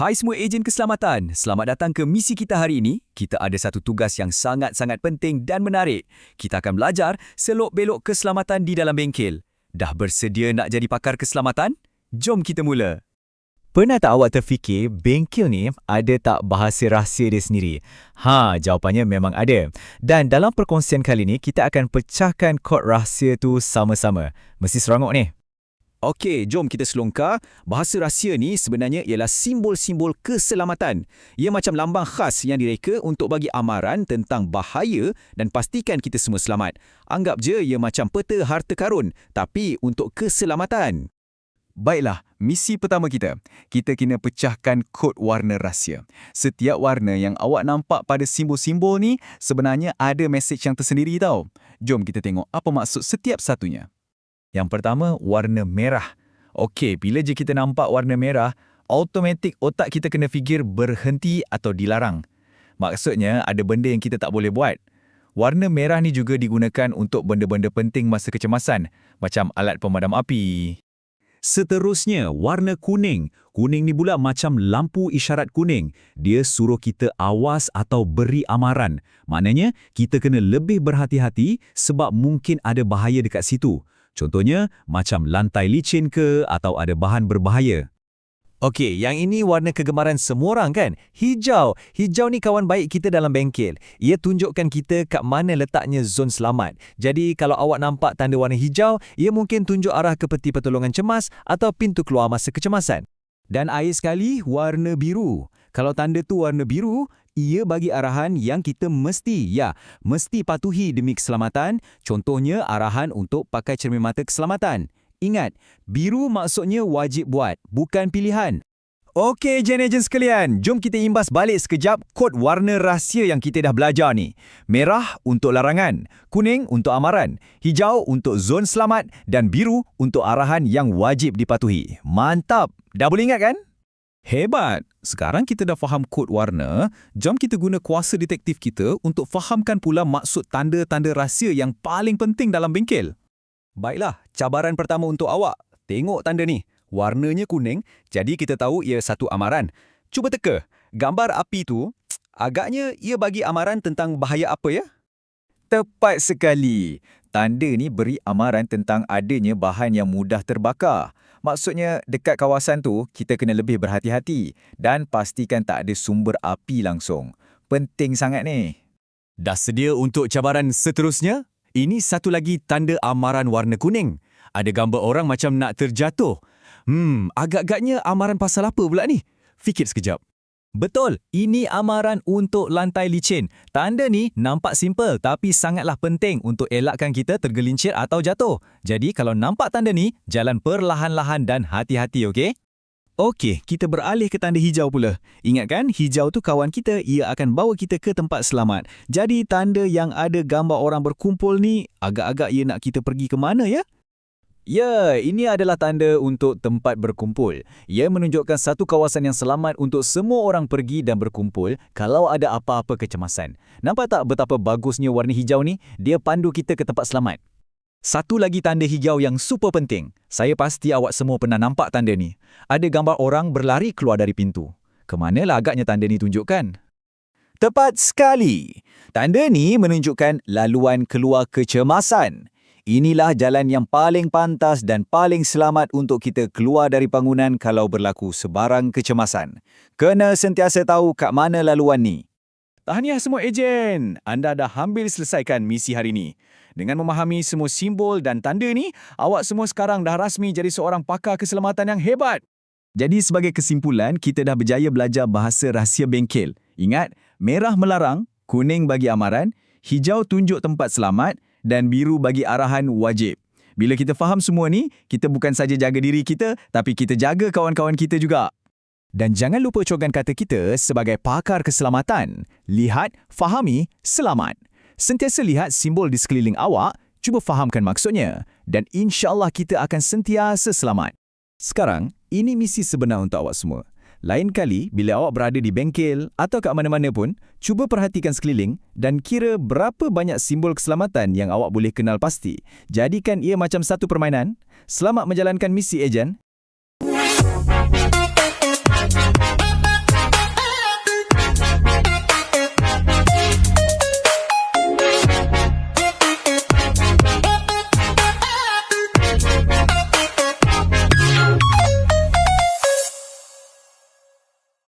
Hai semua ejen keselamatan, selamat datang ke misi kita hari ini. Kita ada satu tugas yang sangat-sangat penting dan menarik. Kita akan belajar selok-belok keselamatan di dalam bengkel. Dah bersedia nak jadi pakar keselamatan? Jom kita mula. Pernah tak awak terfikir bengkel ni ada tak bahasa rahsia dia sendiri? Jawapannya memang ada. Dan dalam perkongsian kali ni, kita akan pecahkan kod rahsia tu sama-sama. Mesti seronok ni. Okey, jom kita selongkar. Bahasa rahsia ni sebenarnya ialah simbol-simbol keselamatan. Ia macam lambang khas yang direka untuk bagi amaran tentang bahaya dan pastikan kita semua selamat. Anggap je ia macam peta harta karun, tapi untuk keselamatan. Baiklah, misi pertama kita. Kita kena pecahkan kod warna rahsia. Setiap warna yang awak nampak pada simbol-simbol ni sebenarnya ada mesej yang tersendiri tau. Jom kita tengok apa maksud setiap satunya. Yang pertama, warna merah. Okey, bila je kita nampak warna merah, automatik otak kita kena fikir berhenti atau dilarang. Maksudnya, ada benda yang kita tak boleh buat. Warna merah ni juga digunakan untuk benda-benda penting masa kecemasan, macam alat pemadam api. Seterusnya, warna kuning. Kuning ni pula macam lampu isyarat kuning. Dia suruh kita awas atau beri amaran. Maknanya, kita kena lebih berhati-hati sebab mungkin ada bahaya dekat situ. Contohnya, macam lantai licin ke atau ada bahan berbahaya. Okey, yang ini warna kegemaran semua orang kan? Hijau. Hijau ni kawan baik kita dalam bengkel. Ia tunjukkan kita kat mana letaknya zon selamat. Jadi, kalau awak nampak tanda warna hijau, ia mungkin tunjuk arah ke peti pertolongan cemas atau pintu keluar masa kecemasan. Dan akhir sekali, warna biru. Kalau tanda tu warna biru, ia bagi arahan yang kita mesti patuhi demi keselamatan. Contohnya, arahan untuk pakai cermin mata keselamatan. Ingat, biru maksudnya wajib buat, bukan pilihan. Okey, ejen-ejen sekalian, jom kita imbas balik sekejap kod warna rahsia yang kita dah belajar ni. Merah untuk larangan, kuning untuk amaran, hijau untuk zon selamat dan biru untuk arahan yang wajib dipatuhi. Mantap! Dah boleh ingat kan? Hebat! Sekarang kita dah faham kod warna, jom kita guna kuasa detektif kita untuk fahamkan pula maksud tanda-tanda rahsia yang paling penting dalam bengkel. Baiklah, cabaran pertama untuk awak. Tengok tanda ni. Warnanya kuning, jadi kita tahu ia satu amaran. Cuba teka, gambar api tu, agaknya ia bagi amaran tentang bahaya apa ya? Tepat sekali. Tanda ni beri amaran tentang adanya bahan yang mudah terbakar. Maksudnya, dekat kawasan tu, kita kena lebih berhati-hati dan pastikan tak ada sumber api langsung. Penting sangat ni. Dah sedia untuk cabaran seterusnya? Ini satu lagi tanda amaran warna kuning. Ada gambar orang macam nak terjatuh. Agak-agaknya amaran pasal apa pula ni? Fikir sekejap. Betul, ini amaran untuk lantai licin. Tanda ni nampak simple tapi sangatlah penting untuk elakkan kita tergelincir atau jatuh. Jadi kalau nampak tanda ni, jalan perlahan-lahan dan hati-hati, okey? Okey, kita beralih ke tanda hijau pula. Ingat kan, hijau tu kawan kita, ia akan bawa kita ke tempat selamat. Jadi tanda yang ada gambar orang berkumpul ni, agak-agak ia nak kita pergi ke mana ya? Ya, ini adalah tanda untuk tempat berkumpul. Ia menunjukkan satu kawasan yang selamat untuk semua orang pergi dan berkumpul kalau ada apa-apa kecemasan. Nampak tak betapa bagusnya warna hijau ni? Dia pandu kita ke tempat selamat. Satu lagi tanda hijau yang super penting. Saya pasti awak semua pernah nampak tanda ni. Ada gambar orang berlari keluar dari pintu. Kemanalah agaknya tanda ni tunjukkan? Tepat sekali. Tanda ni menunjukkan laluan keluar kecemasan. Inilah jalan yang paling pantas dan paling selamat untuk kita keluar dari bangunan kalau berlaku sebarang kecemasan. Kena sentiasa tahu kat mana laluan ni. Tahniah semua ejen, anda dah hampir selesaikan misi hari ini. Dengan memahami semua simbol dan tanda ni, awak semua sekarang dah rasmi jadi seorang pakar keselamatan yang hebat. Jadi sebagai kesimpulan, kita dah berjaya belajar bahasa rahsia bengkel. Ingat, merah melarang, kuning bagi amaran, hijau tunjuk tempat selamat, dan biru bagi arahan wajib. Bila kita faham semua ni, kita bukan saja jaga diri kita, tapi kita jaga kawan-kawan kita juga. Dan jangan lupa cogan kata kita sebagai pakar keselamatan. Lihat, fahami, selamat. Sentiasa lihat simbol di sekeliling awak, cuba fahamkan maksudnya, dan insya-Allah kita akan sentiasa selamat. Sekarang, ini misi sebenar untuk awak semua. Lain kali, bila awak berada di bengkel atau kat mana-mana pun, cuba perhatikan sekeliling dan kira berapa banyak simbol keselamatan yang awak boleh kenal pasti. Jadikan ia macam satu permainan. Selamat menjalankan misi ejen.